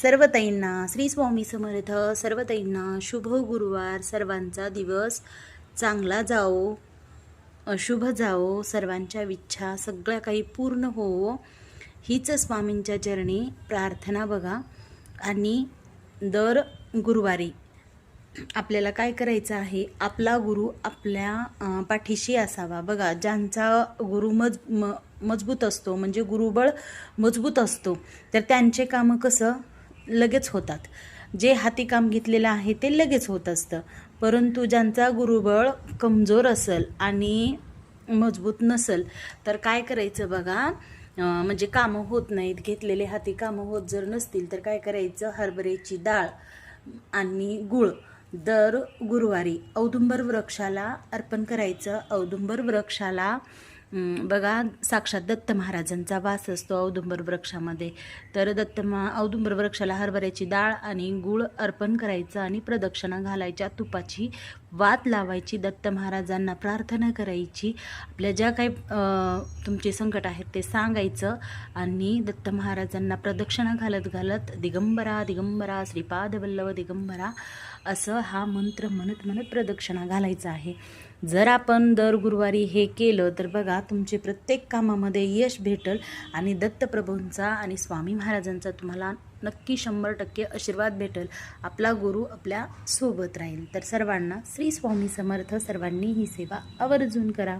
सर्व ताईंना श्री स्वामी समर्थ. सर्व ताईंना शुभ गुरुवार. सर्वांचा दिवस चांगला जाओ, अशुभ जाओ, सर्वांच्या इच्छा सगळ्या काही पूर्ण होवो हीच स्वामींच्या चरणी प्रार्थना. बघा, आणि दर गुरुवारी आपल्याला काय करायचं आहे, आपला गुरु आपल्या पाठीशी असावा. बघा, ज्यांचा गुरु मजबूत असतो, म्हणजे गुरुबळ मजबूत असतो, तर त्यांचे कामं कसं लगेच होतात. जे हाती काम घेतलेलं आहे ते लगेच होत असतं. परंतु ज्यांचा गुरुबळ कमजोर असेल आणि मजबूत नसेल तर काय करायचं बघा, म्हणजे कामं होत नाहीत, घेतलेले हाती कामं होत जर नसतील तर काय करायचं, हरभऱ्याची डाळ आणि गूळ दर गुरुवारी औदुंबर वृक्षाला अर्पण करायचं. औदुंबर वृक्षाला बघा, साक्षात दत्त महाराजांचा वास असतो औदुंबर वृक्षामध्ये. तर औदुंबर वृक्षाला हरभऱ्याची डाळ आणि गूळ अर्पण करायचं आणि प्रदक्षिणा घालायच्या, तुपाची वात लावायची, दत्त महाराजांना प्रार्थना करायची, आपल्या ज्या काही तुमचे संकट आहेत ते सांगायचं आणि दत्त महाराजांना प्रदक्षिणा घालत घालत दिगंबरा दिगंबरा श्रीपाद वल्लभ दिगंबरा असं हा मंत्र म्हणत म्हणत प्रदक्षिणा घालायचा आहे. जर आपण दर गुरुवारी हे केलं तर बघा, तुमचे प्रत्येक कामामध्ये यश भेटल आणि दत्तप्रभूंचा आणि स्वामी महाराजांचा तुम्हाला नक्की 100% आशीर्वाद भेटेल. आपला गुरु आपल्या सोबत राहील. तर सर्वांना श्री स्वामी समर्थ. सर्वांनी ही सेवा आवर्जून करा.